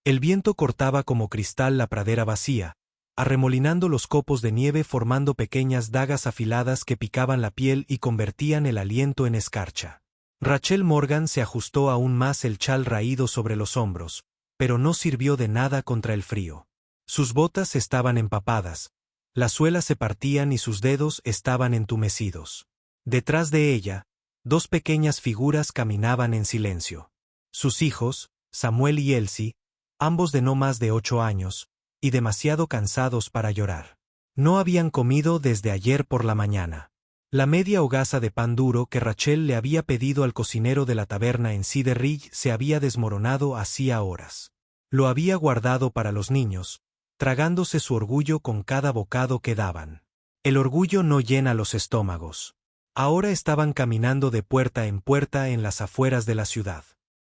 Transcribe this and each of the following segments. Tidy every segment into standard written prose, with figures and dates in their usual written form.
El viento cortaba como cristal la pradera vacía, arremolinando los copos de nieve formando pequeñas dagas afiladas que picaban la piel y convertían el aliento en escarcha. Rachel Morgan se ajustó aún más el chal raído sobre los hombros, pero no sirvió de nada contra el frío. Sus botas estaban empapadas, las suelas se partían y sus dedos estaban entumecidos. Detrás de ella, dos pequeñas figuras caminaban en silencio. Sus hijos, Samuel y Elsie, ambos de no más de 8 años, y demasiado cansados para llorar. No habían comido desde ayer por la mañana. La media hogaza de pan duro que Rachel le había pedido al cocinero de la taberna en Cedar Ridge se había desmoronado hacía horas. Lo había guardado para los niños, tragándose su orgullo con cada bocado que daban. El orgullo no llena los estómagos. Ahora estaban caminando de puerta en las afueras de la ciudad.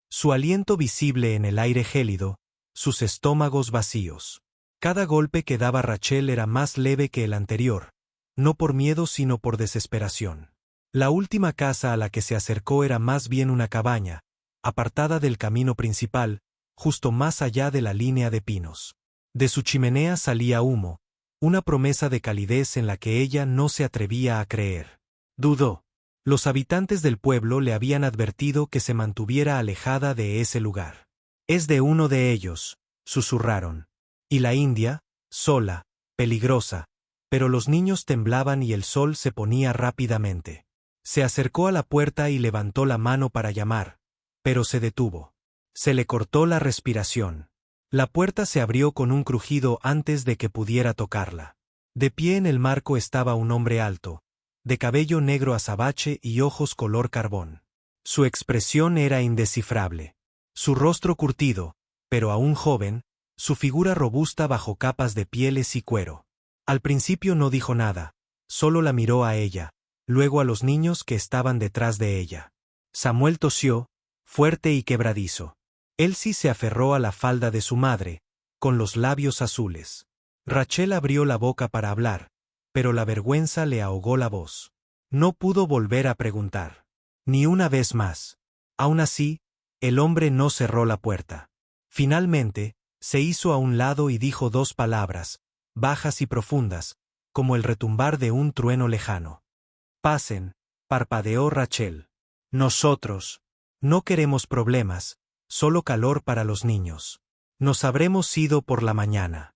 Su aliento visible en el aire gélido, sus estómagos vacíos. Cada golpe que daba Rachel era más leve que el anterior, no por miedo sino por desesperación. La última casa a la que se acercó era más bien una cabaña, apartada del camino principal, justo más allá de la línea de pinos. De su chimenea salía humo, una promesa de calidez en la que ella no se atrevía a creer. Dudó. Los habitantes del pueblo le habían advertido que se mantuviera alejada de ese lugar. Es de uno de ellos, susurraron. Y la india, sola, peligrosa, pero los niños temblaban y el sol se ponía rápidamente. Se acercó a la puerta y levantó la mano para llamar, pero se detuvo. Se le cortó la respiración. La puerta se abrió con un crujido antes de que pudiera tocarla. De pie en el marco estaba un hombre alto, de cabello negro azabache y ojos color carbón. Su expresión era indescifrable. Su rostro curtido, pero aún joven, su figura robusta bajo capas de pieles y cuero. Al principio no dijo nada, solo la miró a ella, luego a los niños que estaban detrás de ella. Samuel tosió, fuerte y quebradizo. Elsie se aferró a la falda de su madre, con los labios azules. Rachel abrió la boca para hablar, pero la vergüenza le ahogó la voz. No pudo volver a preguntar. Ni una vez más. Aún así, el hombre no cerró la puerta. Finalmente, se hizo a un lado y dijo dos palabras, bajas y profundas, como el retumbar de un trueno lejano. Pasen, parpadeó Rachel. Nosotros no queremos problemas, solo calor para los niños. Nos habremos ido por la mañana.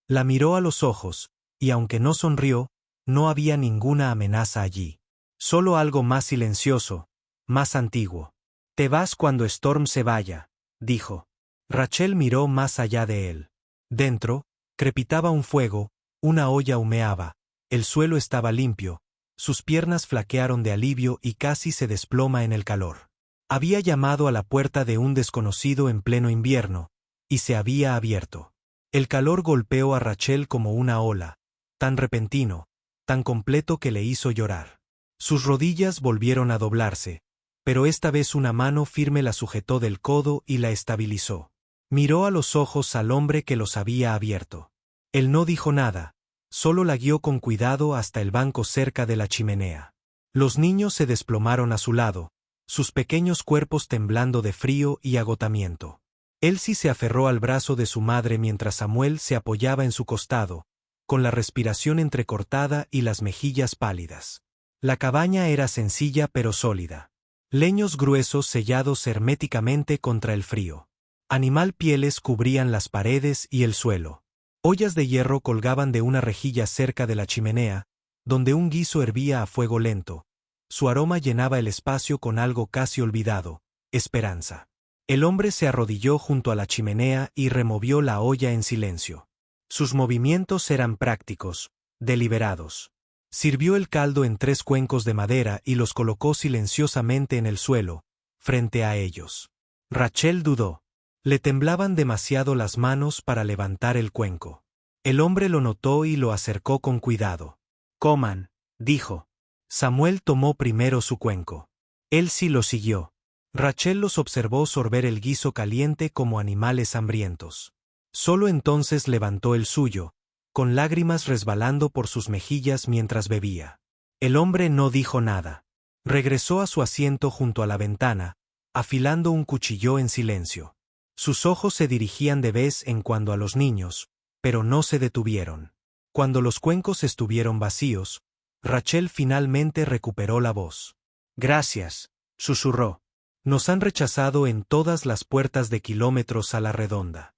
La miró a los ojos, y aunque no sonrió, no había ninguna amenaza allí. Solo algo más silencioso, más antiguo. Te vas cuando Storm se vaya, dijo. Rachel miró más allá de él. Dentro, crepitaba un fuego, una olla humeaba, el suelo estaba limpio, sus piernas flaquearon de alivio y casi se desploma en el calor. Había llamado a la puerta de un desconocido en pleno invierno, y se había abierto. El calor golpeó a Rachel como una ola, tan repentino, tan completo que le hizo llorar. Sus rodillas volvieron a doblarse, pero esta vez una mano firme la sujetó del codo y la estabilizó. Miró a los ojos al hombre que los había abierto. Él no dijo nada, solo la guió con cuidado hasta el banco cerca de la chimenea. Los niños se desplomaron a su lado, sus pequeños cuerpos temblando de frío y agotamiento. Elsie se aferró al brazo de su madre mientras Samuel se apoyaba en su costado, con la respiración entrecortada y las mejillas pálidas. La cabaña era sencilla pero sólida. Leños gruesos sellados herméticamente contra el frío. Animal pieles cubrían las paredes y el suelo. Ollas de hierro colgaban de una rejilla cerca de la chimenea, donde un guiso hervía a fuego lento. Su aroma llenaba el espacio con algo casi olvidado, esperanza. El hombre se arrodilló junto a la chimenea y removió la olla en silencio. Sus movimientos eran prácticos, deliberados. Sirvió el caldo en 3 cuencos de madera y los colocó silenciosamente en el suelo, frente a ellos. Rachel dudó. Le temblaban demasiado las manos para levantar el cuenco. El hombre lo notó y lo acercó con cuidado. Coman, dijo. Samuel tomó primero su cuenco. Elsie lo siguió. Rachel los observó sorber el guiso caliente como animales hambrientos. Solo entonces levantó el suyo, con lágrimas resbalando por sus mejillas mientras bebía. El hombre no dijo nada. Regresó a su asiento junto a la ventana, afilando un cuchillo en silencio. Sus ojos se dirigían de vez en cuando a los niños, pero no se detuvieron. Cuando los cuencos estuvieron vacíos, Rachel finalmente recuperó la voz. «Gracias», susurró. «Nos han rechazado en todas las puertas de kilómetros a la redonda.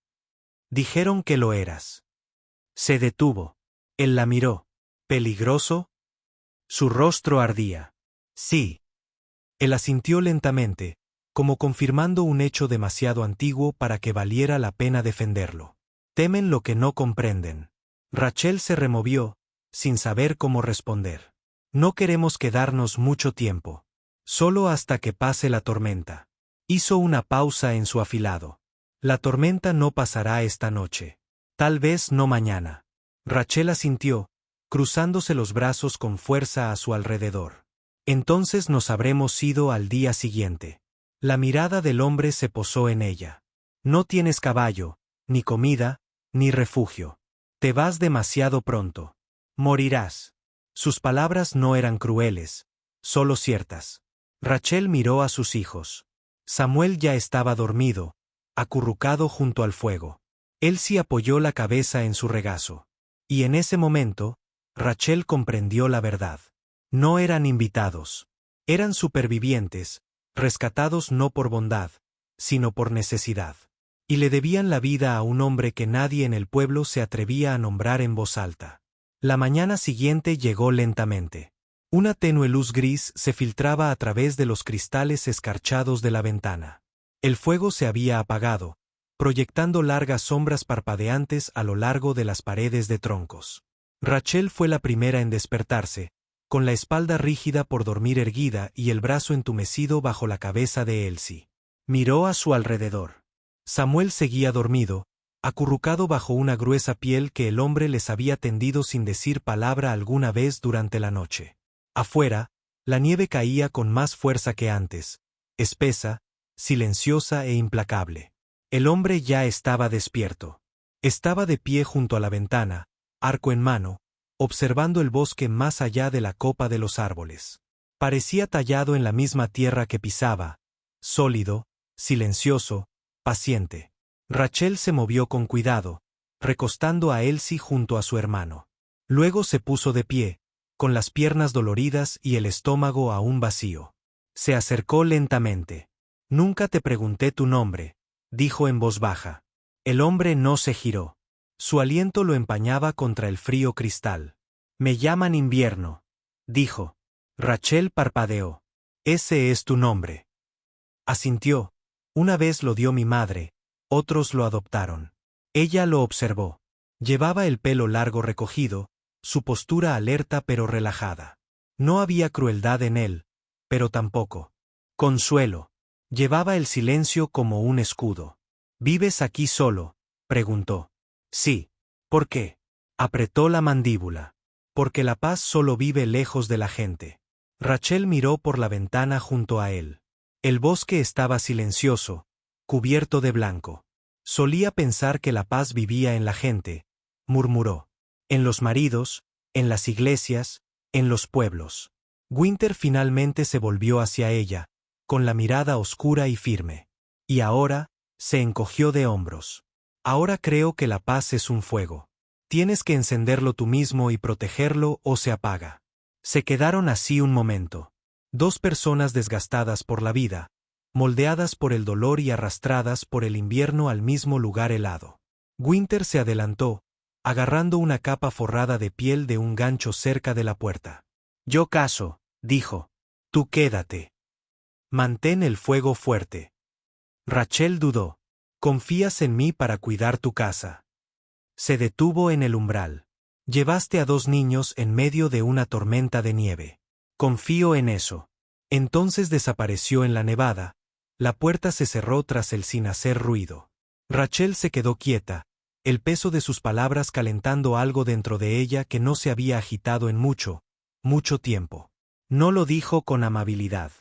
Dijeron que lo eras». Se detuvo. Él la miró. «¿Peligroso?» Su rostro ardía. «Sí». Él asintió lentamente, como confirmando un hecho demasiado antiguo para que valiera la pena defenderlo. «Temen lo que no comprenden». Rachel se removió, sin saber cómo responder. «No queremos quedarnos mucho tiempo. Solo hasta que pase la tormenta». Hizo una pausa en su afilado. «La tormenta no pasará esta noche. Tal vez no mañana». Rachel asintió, cruzándose los brazos con fuerza a su alrededor. «Entonces nos habremos ido al día siguiente». La mirada del hombre se posó en ella. «No tienes caballo, ni comida, ni refugio. Te vas demasiado pronto. Morirás». Sus palabras no eran crueles, solo ciertas. Rachel miró a sus hijos. Samuel ya estaba dormido, acurrucado junto al fuego. Elsie apoyó la cabeza en su regazo. Y en ese momento, Rachel comprendió la verdad. No eran invitados. Eran supervivientes, rescatados no por bondad, sino por necesidad. Y le debían la vida a un hombre que nadie en el pueblo se atrevía a nombrar en voz alta. La mañana siguiente llegó lentamente. Una tenue luz gris se filtraba a través de los cristales escarchados de la ventana. El fuego se había apagado, proyectando largas sombras parpadeantes a lo largo de las paredes de troncos. Rachel fue la primera en despertarse, con la espalda rígida por dormir erguida y el brazo entumecido bajo la cabeza de Elsie. Miró a su alrededor. Samuel seguía dormido, acurrucado bajo una gruesa piel que el hombre les había tendido sin decir palabra alguna vez durante la noche. Afuera, la nieve caía con más fuerza que antes, espesa, silenciosa e implacable. El hombre ya estaba despierto. Estaba de pie junto a la ventana, arco en mano, observando el bosque más allá de la copa de los árboles. Parecía tallado en la misma tierra que pisaba, sólido, silencioso, paciente. Rachel se movió con cuidado, recostando a Elsie junto a su hermano. Luego se puso de pie, con las piernas doloridas y el estómago aún vacío. Se acercó lentamente. «Nunca te pregunté tu nombre», dijo en voz baja. El hombre no se giró. Su aliento lo empañaba contra el frío cristal. «Me llaman Invierno», dijo. Rachel parpadeó. «Ese es tu nombre». Asintió. «Una vez lo dio mi madre, otros lo adoptaron». Ella lo observó. Llevaba el pelo largo recogido, su postura alerta pero relajada. No había crueldad en él, pero tampoco consuelo. Llevaba el silencio como un escudo. «¿Vives aquí solo?», preguntó. «Sí». «¿Por qué?». Apretó la mandíbula. «Porque la paz solo vive lejos de la gente». Rachel miró por la ventana junto a él. El bosque estaba silencioso, cubierto de blanco. «Solía pensar que la paz vivía en la gente», murmuró. «En los maridos, en las iglesias, en los pueblos». Winter finalmente se volvió hacia ella, con la mirada oscura y firme. Y ahora, se encogió de hombros. «Ahora creo que la paz es un fuego. Tienes que encenderlo tú mismo y protegerlo o se apaga». Se quedaron así un momento. Dos personas desgastadas por la vida, moldeadas por el dolor y arrastradas por el invierno al mismo lugar helado. Winter se adelantó, agarrando una capa forrada de piel de un gancho cerca de la puerta. «Yo caso», dijo. «Tú quédate. Mantén el fuego fuerte». Rachel dudó. «¿Confías en mí para cuidar tu casa?». Se detuvo en el umbral. «Llevaste a 2 niños en medio de una tormenta de nieve. Confío en eso». Entonces desapareció en la nevada. La puerta se cerró tras él sin hacer ruido. Rachel se quedó quieta, el peso de sus palabras calentando algo dentro de ella que no se había agitado en mucho, mucho tiempo. No lo dijo con amabilidad.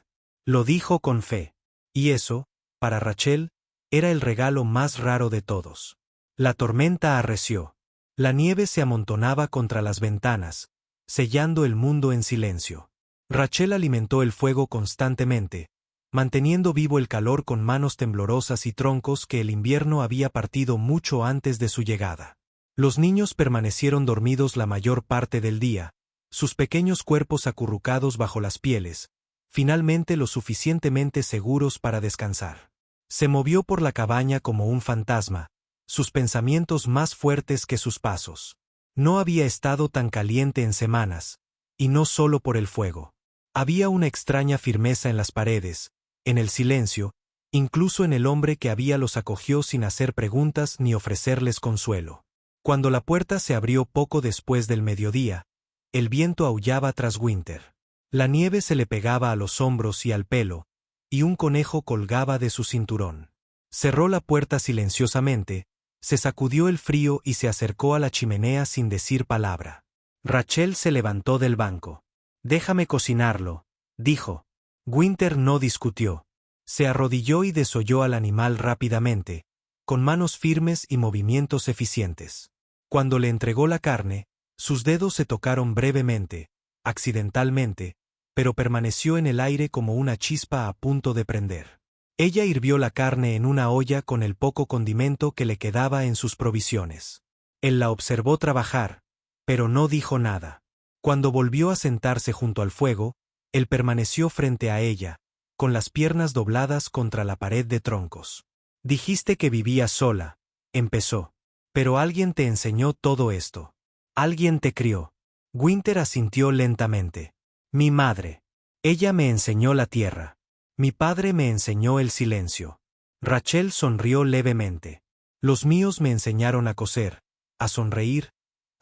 Lo dijo con fe. Y eso, para Rachel, era el regalo más raro de todos. La tormenta arreció. La nieve se amontonaba contra las ventanas, sellando el mundo en silencio. Rachel alimentó el fuego constantemente, manteniendo vivo el calor con manos temblorosas y troncos que el invierno había partido mucho antes de su llegada. Los niños permanecieron dormidos la mayor parte del día, sus pequeños cuerpos acurrucados bajo las pieles, finalmente lo suficientemente seguros para descansar. Se movió por la cabaña como un fantasma, sus pensamientos más fuertes que sus pasos. No había estado tan caliente en semanas, y no solo por el fuego. Había una extraña firmeza en las paredes, en el silencio, incluso en el hombre que los acogió sin hacer preguntas ni ofrecerles consuelo. Cuando la puerta se abrió poco después del mediodía, el viento aullaba tras Winter. La nieve se le pegaba a los hombros y al pelo, y un conejo colgaba de su cinturón. Cerró la puerta silenciosamente, se sacudió el frío y se acercó a la chimenea sin decir palabra. Rachel se levantó del banco. «Déjame cocinarlo», dijo. Winter no discutió. Se arrodilló y desolló al animal rápidamente, con manos firmes y movimientos eficientes. Cuando le entregó la carne, sus dedos se tocaron brevemente, accidentalmente, pero permaneció en el aire como una chispa a punto de prender. Ella hirvió la carne en una olla con el poco condimento que le quedaba en sus provisiones. Él la observó trabajar, pero no dijo nada. Cuando volvió a sentarse junto al fuego, él permaneció frente a ella, con las piernas dobladas contra la pared de troncos. «Dijiste que vivías sola», empezó. «Pero alguien te enseñó todo esto. Alguien te crió». Winter asintió lentamente. «Mi madre. Ella me enseñó la tierra. Mi padre me enseñó el silencio». Rachel sonrió levemente. «Los míos me enseñaron a coser, a sonreír,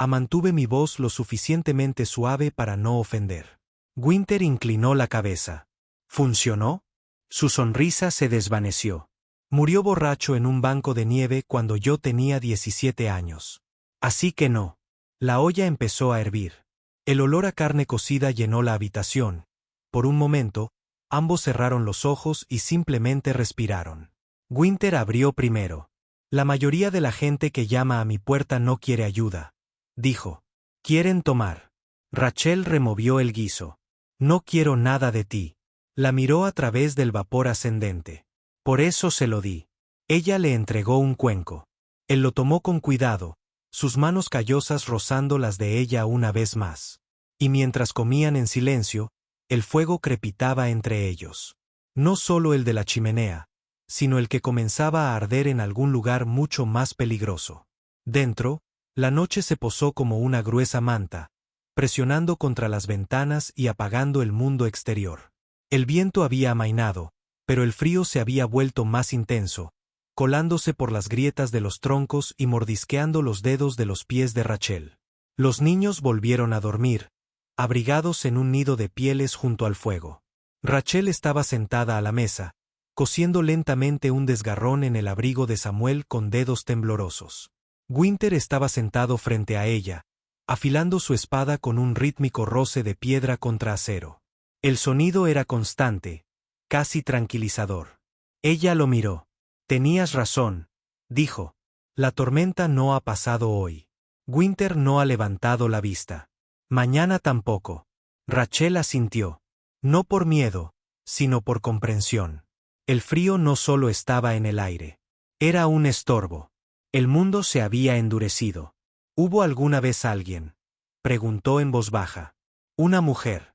mantuve mi voz lo suficientemente suave para no ofender». Winter inclinó la cabeza. «¿Funcionó?» Su sonrisa se desvaneció. «Murió borracho en un banco de nieve cuando yo tenía 17 años. Así que no». La olla empezó a hervir. El olor a carne cocida llenó la habitación. Por un momento, ambos cerraron los ojos y simplemente respiraron. Winter abrió primero. «La mayoría de la gente que llama a mi puerta no quiere ayuda», dijo. «Quieren tomar». Rachel removió el guiso. «No quiero nada de ti». La miró a través del vapor ascendente. «Por eso se lo di». Ella le entregó un cuenco. Él lo tomó con cuidado, sus manos callosas rozando las de ella una vez más. Y mientras comían en silencio, el fuego crepitaba entre ellos. No solo el de la chimenea, sino el que comenzaba a arder en algún lugar mucho más peligroso. Dentro, la noche se posó como una gruesa manta, presionando contra las ventanas y apagando el mundo exterior. El viento había amainado, pero el frío se había vuelto más intenso, colándose por las grietas de los troncos y mordisqueando los dedos de los pies de Rachel. Los niños volvieron a dormir, abrigados en un nido de pieles junto al fuego. Rachel estaba sentada a la mesa, cosiendo lentamente un desgarrón en el abrigo de Samuel con dedos temblorosos. Winter estaba sentado frente a ella, afilando su espada con un rítmico roce de piedra contra acero. El sonido era constante, casi tranquilizador. Ella lo miró. «Tenías razón», dijo. «La tormenta no ha pasado hoy». Winter no ha levantado la vista. «Mañana tampoco». Rachel asintió. No por miedo, sino por comprensión. El frío no solo estaba en el aire. Era un estorbo. El mundo se había endurecido. «¿Hubo alguna vez alguien?», preguntó en voz baja. «Una mujer».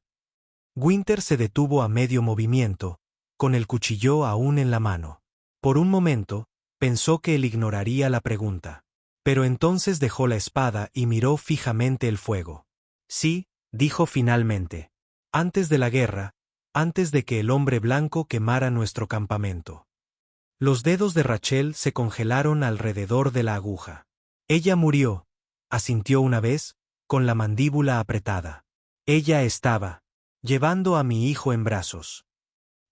Winter se detuvo a medio movimiento, con el cuchillo aún en la mano. Por un momento, pensó que él ignoraría la pregunta. Pero entonces dejó la espada y miró fijamente el fuego. «Sí», dijo finalmente. «Antes de la guerra, antes de que el hombre blanco quemara nuestro campamento». Los dedos de Rachel se congelaron alrededor de la aguja. «Ella murió», asintió una vez, con la mandíbula apretada. «Ella estaba llevando a mi hijo en brazos».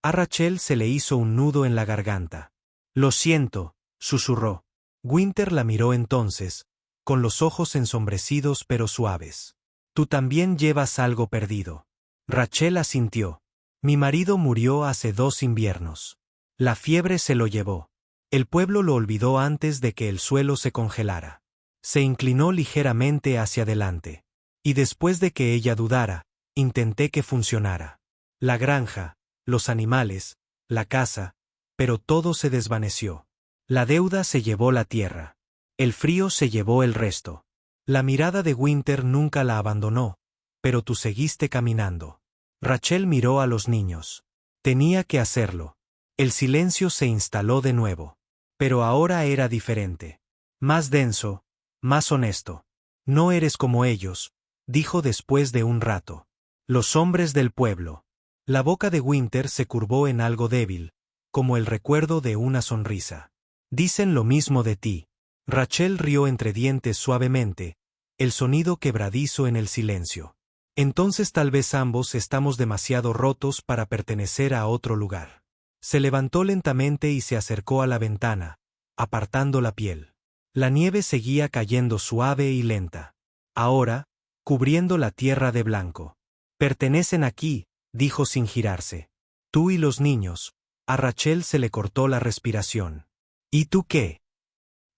A Rachel se le hizo un nudo en la garganta. «Lo siento», susurró. Winter la miró entonces, con los ojos ensombrecidos pero suaves. «Tú también llevas algo perdido». Rachel asintió. «Mi marido murió hace 2 inviernos. La fiebre se lo llevó. El pueblo lo olvidó antes de que el suelo se congelara». Se inclinó ligeramente hacia adelante. «Y después de que ella dudara, intenté que funcionara. La granja, los animales, la casa, pero todo se desvaneció. La deuda se llevó la tierra. El frío se llevó el resto. La mirada de Winter nunca la abandonó, pero tú seguiste caminando. Rachel miró a los niños. Tenía que hacerlo. El silencio se instaló de nuevo. Pero ahora era diferente. Más denso, más honesto. No eres como ellos, dijo después de un rato. Los hombres del pueblo. La boca de Winter se curvó en algo débil, como el recuerdo de una sonrisa. Dicen lo mismo de ti. Rachel rió entre dientes suavemente, el sonido quebradizo en el silencio. Entonces tal vez ambos estamos demasiado rotos para pertenecer a otro lugar. Se levantó lentamente y se acercó a la ventana, apartando la piel. La nieve seguía cayendo suave y lenta. Ahora, cubriendo la tierra de blanco. Pertenecen aquí, dijo sin girarse. Tú y los niños. A Rachel se le cortó la respiración. ¿Y tú qué?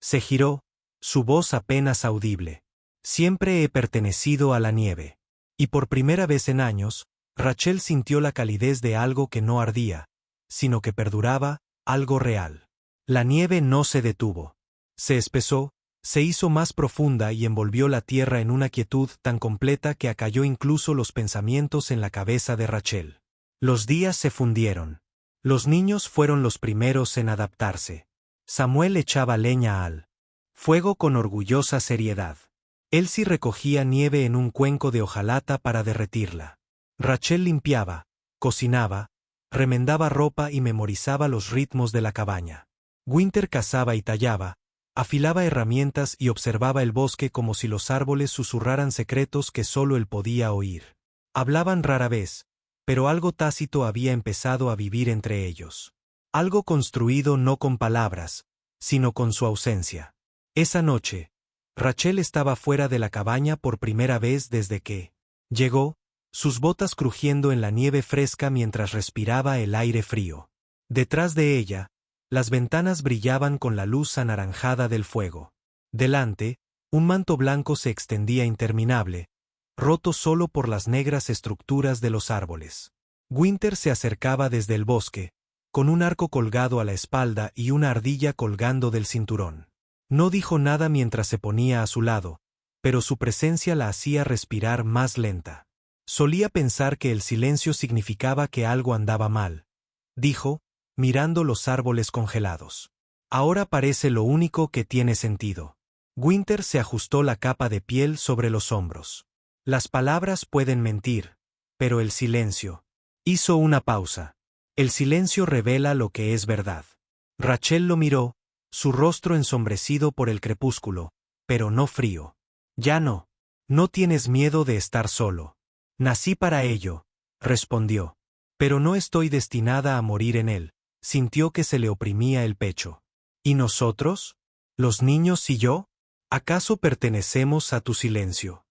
Se giró, su voz apenas audible. Siempre he pertenecido a la nieve. Y por primera vez en años, Rachel sintió la calidez de algo que no ardía, sino que perduraba, algo real. La nieve no se detuvo. Se espesó, se hizo más profunda y envolvió la tierra en una quietud tan completa que acalló incluso los pensamientos en la cabeza de Rachel. Los días se fundieron. Los niños fueron los primeros en adaptarse. Samuel echaba leña al fuego con orgullosa seriedad. Elsie recogía nieve en un cuenco de hojalata para derretirla. Rachel limpiaba, cocinaba, remendaba ropa y memorizaba los ritmos de la cabaña. Winter cazaba y tallaba, afilaba herramientas y observaba el bosque como si los árboles susurraran secretos que solo él podía oír. Hablaban rara vez, pero algo tácito había empezado a vivir entre ellos. Algo construido no con palabras, sino con su ausencia. Esa noche, Rachel estaba fuera de la cabaña por primera vez desde que llegó, sus botas crujiendo en la nieve fresca mientras respiraba el aire frío. Detrás de ella, las ventanas brillaban con la luz anaranjada del fuego. Delante, un manto blanco se extendía interminable, roto solo por las negras estructuras de los árboles. Winter se acercaba desde el bosque, con un arco colgado a la espalda y una ardilla colgando del cinturón. No dijo nada mientras se ponía a su lado, pero su presencia la hacía respirar más lenta. Solía pensar que el silencio significaba que algo andaba mal, dijo, mirando los árboles congelados. Ahora parece lo único que tiene sentido. Winter se ajustó la capa de piel sobre los hombros. Las palabras pueden mentir, pero el silencio. Hizo una pausa. El silencio revela lo que es verdad. Rachel lo miró, su rostro ensombrecido por el crepúsculo, pero no frío. Ya no. No tienes miedo de estar solo. Nací para ello, respondió. Pero no estoy destinada a morir en él. Sintió que se le oprimía el pecho. ¿Y nosotros? ¿Los niños y yo? ¿Acaso pertenecemos a tu silencio?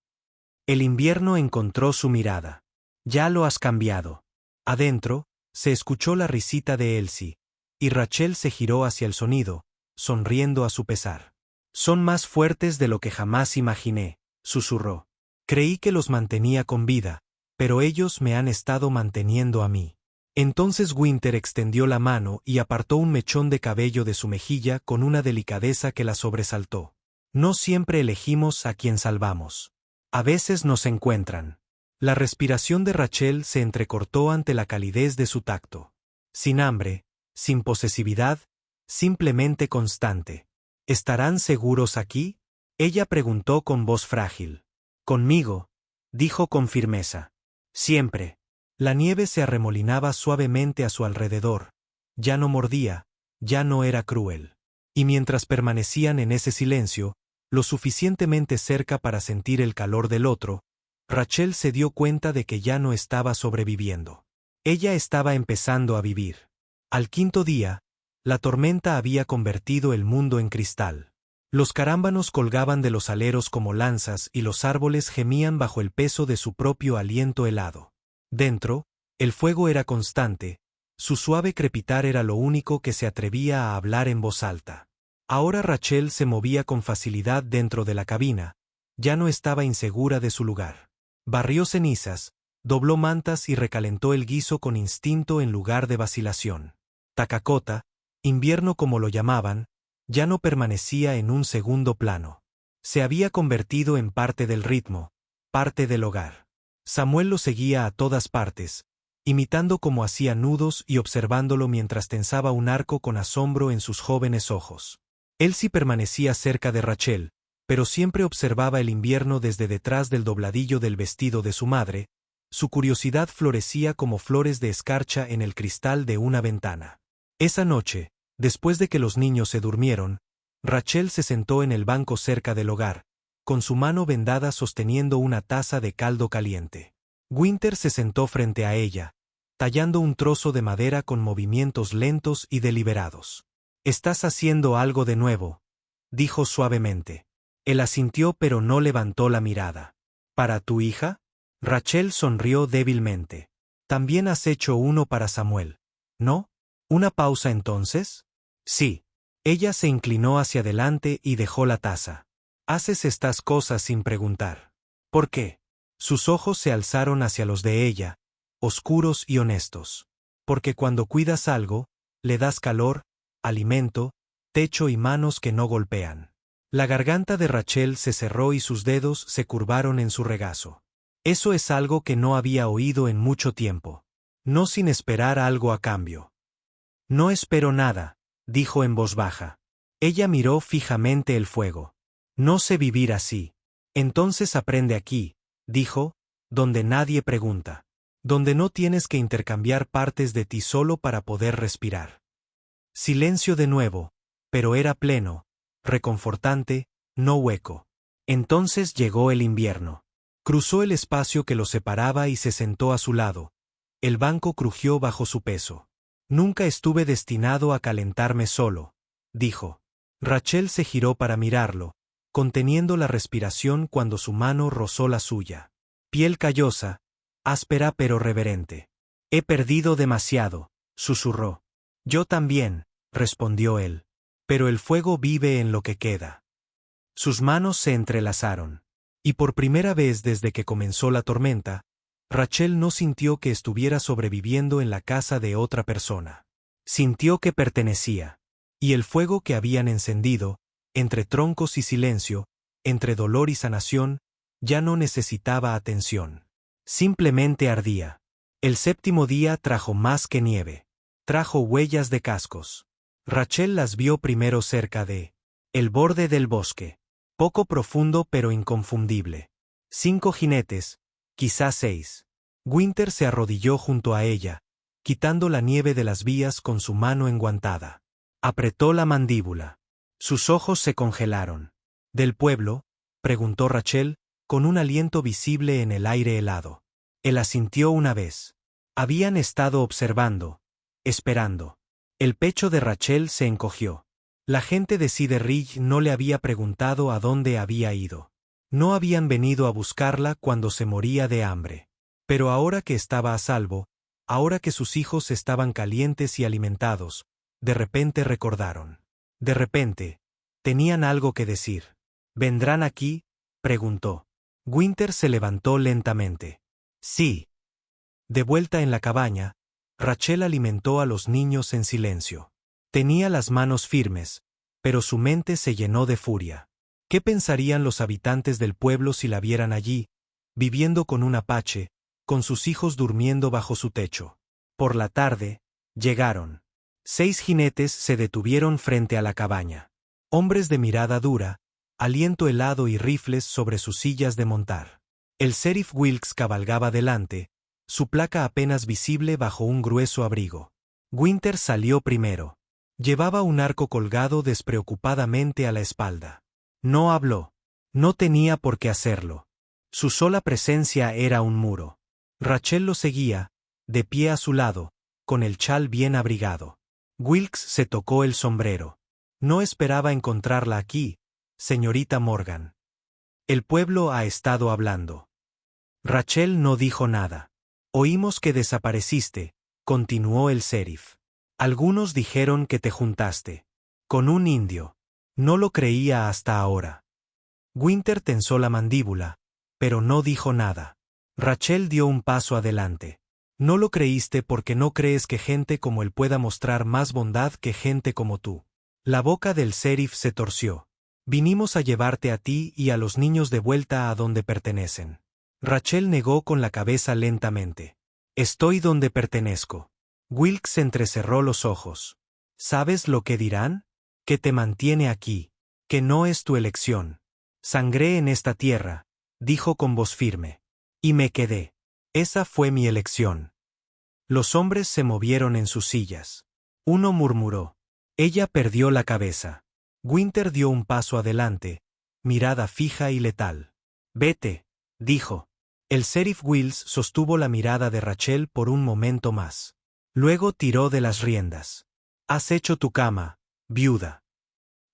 El invierno encontró su mirada. Ya lo has cambiado. Adentro, se escuchó la risita de Elsie, y Rachel se giró hacia el sonido, sonriendo a su pesar. Son más fuertes de lo que jamás imaginé, susurró. Creí que los mantenía con vida, pero ellos me han estado manteniendo a mí. Entonces Winter extendió la mano y apartó un mechón de cabello de su mejilla con una delicadeza que la sobresaltó. No siempre elegimos a quien salvamos. A veces nos encuentran. La respiración de Rachel se entrecortó ante la calidez de su tacto. Sin hambre, sin posesividad, simplemente constante. ¿Estarán seguros aquí? Ella preguntó con voz frágil. Conmigo, dijo con firmeza. Siempre. La nieve se arremolinaba suavemente a su alrededor. Ya no mordía, ya no era cruel. Y mientras permanecían en ese silencio, lo suficientemente cerca para sentir el calor del otro, Rachel se dio cuenta de que ya no estaba sobreviviendo. Ella estaba empezando a vivir. Al quinto día, la tormenta había convertido el mundo en cristal. Los carámbanos colgaban de los aleros como lanzas y los árboles gemían bajo el peso de su propio aliento helado. Dentro, el fuego era constante, su suave crepitar era lo único que se atrevía a hablar en voz alta. Ahora Rachel se movía con facilidad dentro de la cabina, ya no estaba insegura de su lugar. Barrió cenizas, dobló mantas y recalentó el guiso con instinto en lugar de vacilación. Takakota, invierno como lo llamaban, ya no permanecía en un segundo plano. Se había convertido en parte del ritmo, parte del hogar. Samuel lo seguía a todas partes, imitando cómo hacía nudos y observándolo mientras tensaba un arco con asombro en sus jóvenes ojos. Él sí permanecía cerca de Rachel, pero siempre observaba el invierno desde detrás del dobladillo del vestido de su madre. Su curiosidad florecía como flores de escarcha en el cristal de una ventana. Esa noche, después de que los niños se durmieron, Rachel se sentó en el banco cerca del hogar, con su mano vendada sosteniendo una taza de caldo caliente. Winter se sentó frente a ella, tallando un trozo de madera con movimientos lentos y deliberados. «Estás haciendo algo de nuevo», dijo suavemente. Él asintió pero no levantó la mirada. «¿Para tu hija?» Rachel sonrió débilmente. «También has hecho uno para Samuel, ¿no? ¿Una pausa entonces?» «Sí». Ella se inclinó hacia adelante y dejó la taza. «Haces estas cosas sin preguntar. ¿Por qué?» Sus ojos se alzaron hacia los de ella, oscuros y honestos. «Porque cuando cuidas algo, le das calor, alimento, techo y manos que no golpean». La garganta de Rachel se cerró y sus dedos se curvaron en su regazo. Eso es algo que no había oído en mucho tiempo. No sin esperar algo a cambio. «No espero nada», dijo en voz baja. Ella miró fijamente el fuego. «No sé vivir así». «Entonces aprende aquí», dijo, «donde nadie pregunta. Donde no tienes que intercambiar partes de ti solo para poder respirar». Silencio de nuevo, pero era pleno, reconfortante, no hueco. Entonces llegó el invierno. Cruzó el espacio que lo separaba y se sentó a su lado. El banco crujió bajo su peso. «Nunca estuve destinado a calentarme solo», dijo. Rachel se giró para mirarlo, conteniendo la respiración cuando su mano rozó la suya. Piel callosa, áspera pero reverente. «He perdido demasiado», susurró. «Yo también», respondió él. «Pero el fuego vive en lo que queda». Sus manos se entrelazaron. Y por primera vez desde que comenzó la tormenta, Rachel no sintió que estuviera sobreviviendo en la casa de otra persona. Sintió que pertenecía. Y el fuego que habían encendido, entre troncos y silencio, entre dolor y sanación, ya no necesitaba atención. Simplemente ardía. El séptimo día trajo más que nieve. Trajo huellas de cascos. Rachel las vio primero cerca de el borde del bosque. Poco profundo pero inconfundible. 5 jinetes, quizás 6. Winter se arrodilló junto a ella, quitando la nieve de las vías con su mano enguantada. Apretó la mandíbula. Sus ojos se congelaron. «¿Del pueblo?», preguntó Rachel, con un aliento visible en el aire helado. Él asintió una vez. Habían estado observando, esperando. El pecho de Rachel se encogió. La gente de Cedar Ridge no le había preguntado a dónde había ido. No habían venido a buscarla cuando se moría de hambre. Pero ahora que estaba a salvo, ahora que sus hijos estaban calientes y alimentados, de repente recordaron. De repente, tenían algo que decir. «¿Vendrán aquí?», preguntó. Winter se levantó lentamente. «Sí». De vuelta en la cabaña, Rachel alimentó a los niños en silencio. Tenía las manos firmes, pero su mente se llenó de furia. ¿Qué pensarían los habitantes del pueblo si la vieran allí, viviendo con un apache, con sus hijos durmiendo bajo su techo? Por la tarde, llegaron. 6 jinetes se detuvieron frente a la cabaña. Hombres de mirada dura, aliento helado y rifles sobre sus sillas de montar. El sheriff Wilkes cabalgaba delante, su placa apenas visible bajo un grueso abrigo. Winter salió primero. Llevaba un arco colgado despreocupadamente a la espalda. No habló. No tenía por qué hacerlo. Su sola presencia era un muro. Rachel lo seguía, de pie a su lado, con el chal bien abrigado. Wilkes se tocó el sombrero. «No esperaba encontrarla aquí, señorita Morgan. El pueblo ha estado hablando». Rachel no dijo nada. «Oímos que desapareciste», continuó el sheriff. «Algunos dijeron que te juntaste con un indio. No lo creía hasta ahora». Winter tensó la mandíbula, pero no dijo nada. Rachel dio un paso adelante. No lo creíste porque no crees que gente como él pueda mostrar más bondad que gente como tú. La boca del sheriff se torció. Vinimos a llevarte a ti y a los niños de vuelta a donde pertenecen. Rachel negó con la cabeza lentamente. Estoy donde pertenezco. Wilkes entrecerró los ojos. ¿Sabes lo que dirán? Que te mantiene aquí. Que no es tu elección. Sangré en esta tierra, dijo con voz firme. Y me quedé. Esa fue mi elección. Los hombres se movieron en sus sillas. Uno murmuró. Ella perdió la cabeza. Winter dio un paso adelante, mirada fija y letal. Vete, dijo. El sheriff Wills sostuvo la mirada de Rachel por un momento más. Luego tiró de las riendas. Has hecho tu cama, viuda.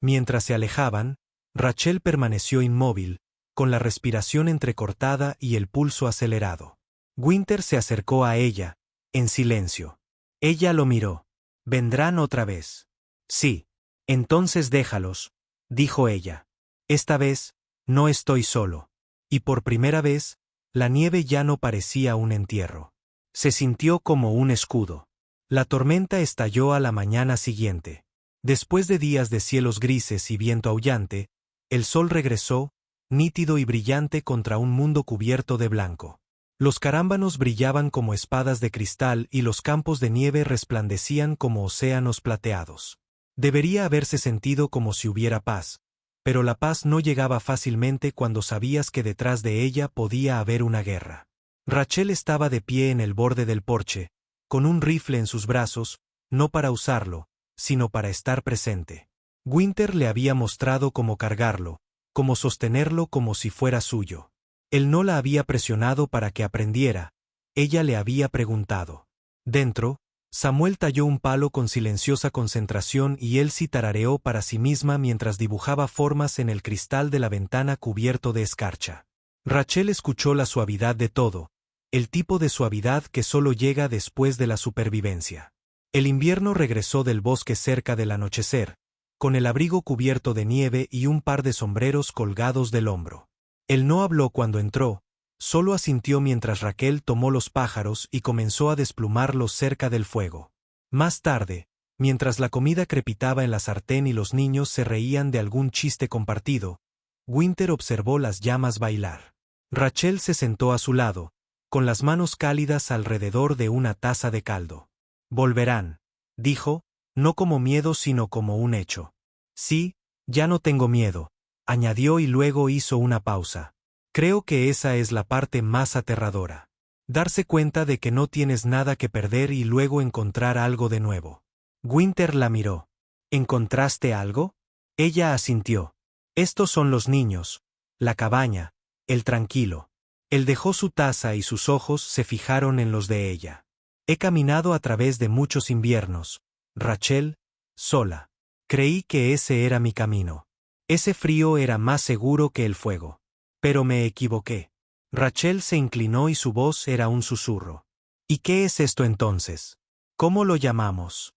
Mientras se alejaban, Rachel permaneció inmóvil, con la respiración entrecortada y el pulso acelerado. Winter se acercó a ella, en silencio. Ella lo miró. ¿Vendrán otra vez? Sí. Entonces déjalos, dijo ella. Esta vez, no estoy solo. Y por primera vez, la nieve ya no parecía un entierro. Se sintió como un escudo. La tormenta estalló a la mañana siguiente. Después de días de cielos grises y viento aullante, el sol regresó, nítido y brillante contra un mundo cubierto de blanco. Los carámbanos brillaban como espadas de cristal y los campos de nieve resplandecían como océanos plateados. Debería haberse sentido como si hubiera paz, pero la paz no llegaba fácilmente cuando sabías que detrás de ella podía haber una guerra. Rachel estaba de pie en el borde del porche, con un rifle en sus brazos, no para usarlo, sino para estar presente. Winter le había mostrado cómo cargarlo, cómo sostenerlo como si fuera suyo. Él no la había presionado para que aprendiera, ella le había preguntado. Dentro, Samuel talló un palo con silenciosa concentración y Elsie tarareó para sí misma mientras dibujaba formas en el cristal de la ventana cubierto de escarcha. Rachel escuchó la suavidad de todo, el tipo de suavidad que solo llega después de la supervivencia. El invierno regresó del bosque cerca del anochecer, con el abrigo cubierto de nieve y un par de sombreros colgados del hombro. Él no habló cuando entró, solo asintió mientras Raquel tomó los pájaros y comenzó a desplumarlos cerca del fuego. Más tarde, mientras la comida crepitaba en la sartén y los niños se reían de algún chiste compartido, Winter observó las llamas bailar. Rachel se sentó a su lado, con las manos cálidas alrededor de una taza de caldo. Volverán, dijo, no como miedo sino como un hecho. Sí, ya no tengo miedo, añadió y luego hizo una pausa. Creo que esa es la parte más aterradora. Darse cuenta de que no tienes nada que perder y luego encontrar algo de nuevo. Winter la miró. ¿Encontraste algo? Ella asintió. Estos son los niños, la cabaña, el tranquilo. Él dejó su taza y sus ojos se fijaron en los de ella. He caminado a través de muchos inviernos, Rachel, sola. Creí que ese era mi camino. Ese frío era más seguro que el fuego. Pero me equivoqué. Rachel se inclinó y su voz era un susurro. ¿Y qué es esto entonces? ¿Cómo lo llamamos?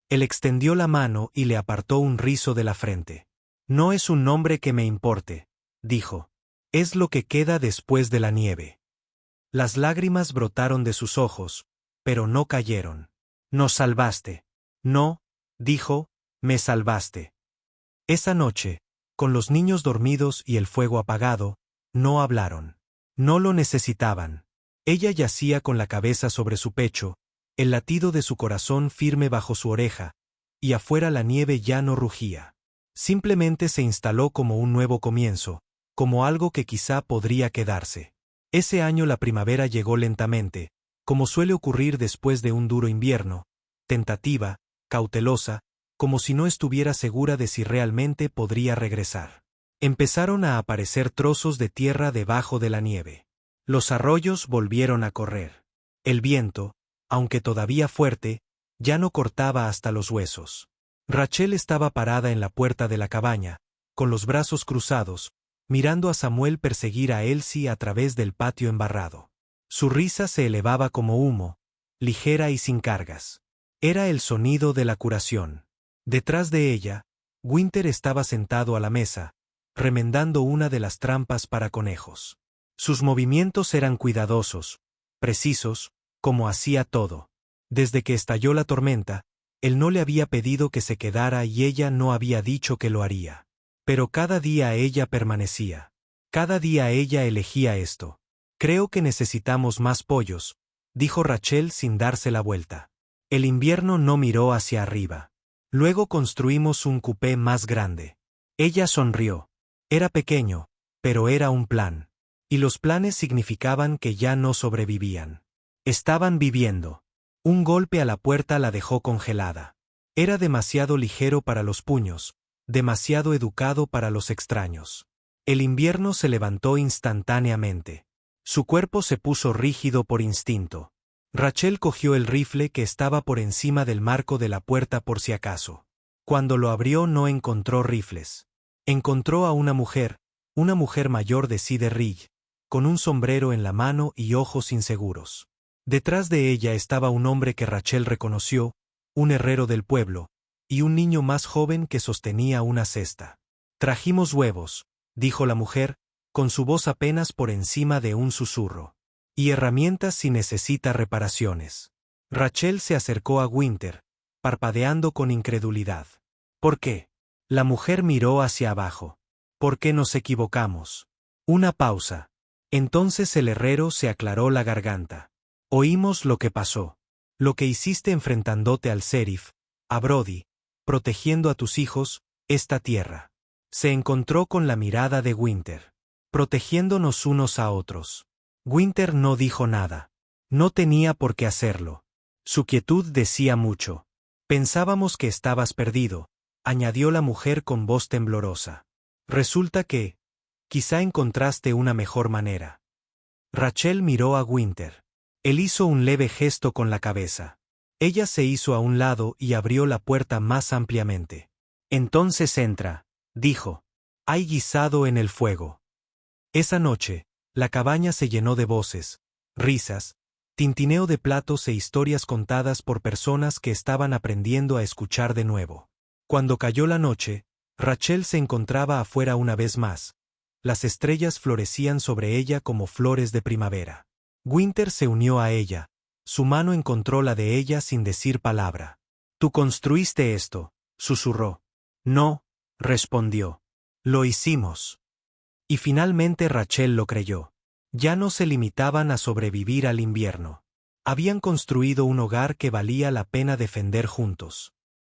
Él extendió la mano y le apartó un rizo de la frente. No es un nombre que me importe, dijo. Es lo que queda después de la nieve. Las lágrimas brotaron de sus ojos, pero no cayeron. Nos salvaste. No, dijo, me salvaste. Esa noche, con los niños dormidos y el fuego apagado, no hablaron. No lo necesitaban. Ella yacía con la cabeza sobre su pecho, el latido de su corazón firme bajo su oreja, y afuera la nieve ya no rugía. Simplemente se instaló como un nuevo comienzo, como algo que quizá podría quedarse. Ese año la primavera llegó lentamente, como suele ocurrir después de un duro invierno, tentativa, cautelosa, como si no estuviera segura de si realmente podría regresar. Empezaron a aparecer trozos de tierra debajo de la nieve. Los arroyos volvieron a correr. El viento, aunque todavía fuerte, ya no cortaba hasta los huesos. Rachel estaba parada en la puerta de la cabaña, con los brazos cruzados, mirando a Samuel perseguir a Elsie a través del patio embarrado. Su risa se elevaba como humo, ligera y sin cargas. Era el sonido de la curación. Detrás de ella, Winter estaba sentado a la mesa, remendando una de las trampas para conejos. Sus movimientos eran cuidadosos, precisos, como hacía todo. Desde que estalló la tormenta, él no le había pedido que se quedara y ella no había dicho que lo haría. Pero cada día ella permanecía. Cada día ella elegía esto. Creo que necesitamos más pollos, dijo Rachel sin darse la vuelta. El invierno no miró hacia arriba. Luego construimos un cupé más grande. Ella sonrió. Era pequeño, pero era un plan. Y los planes significaban que ya no sobrevivían. Estaban viviendo. Un golpe a la puerta la dejó congelada. Era demasiado ligero para los puños, demasiado educado para los extraños. El invierno se levantó instantáneamente. Su cuerpo se puso rígido por instinto. Rachel cogió el rifle que estaba por encima del marco de la puerta por si acaso. Cuando lo abrió no encontró rifles. Encontró a una mujer mayor de Cedar Ridge, con un sombrero en la mano y ojos inseguros. Detrás de ella estaba un hombre que Rachel reconoció, un herrero del pueblo, y un niño más joven que sostenía una cesta. «Trajimos huevos», dijo la mujer, con su voz apenas por encima de un susurro. «Y herramientas si necesita reparaciones». Rachel se acercó a Winter, parpadeando con incredulidad. «¿Por qué?». La mujer miró hacia abajo. «¿Por qué nos equivocamos?». Una pausa. Entonces el herrero se aclaró la garganta. «Oímos lo que pasó. Lo que hiciste enfrentándote al sheriff, a Brody, protegiendo a tus hijos, esta tierra». Se encontró con la mirada de Winter. «Protegiéndonos unos a otros». Winter no dijo nada. No tenía por qué hacerlo. Su quietud decía mucho. «Pensábamos que estabas perdido», añadió la mujer con voz temblorosa. «Resulta que, quizá encontraste una mejor manera». Rachel miró a Winter. Él hizo un leve gesto con la cabeza. Ella se hizo a un lado y abrió la puerta más ampliamente. «Entonces entra», dijo. «Hay guisado en el fuego». Esa noche, la cabaña se llenó de voces, risas, tintineo de platos e historias contadas por personas que estaban aprendiendo a escuchar de nuevo. Cuando cayó la noche, Rachel se encontraba afuera una vez más. Las estrellas florecían sobre ella como flores de primavera. Winter se unió a ella. Su mano encontró la de ella sin decir palabra. «Tú construiste esto», susurró. «No», respondió. «Lo hicimos». Y finalmente Rachel lo creyó. Ya no se limitaban a sobrevivir al invierno. Habían construido un hogar que valía la pena defender juntos.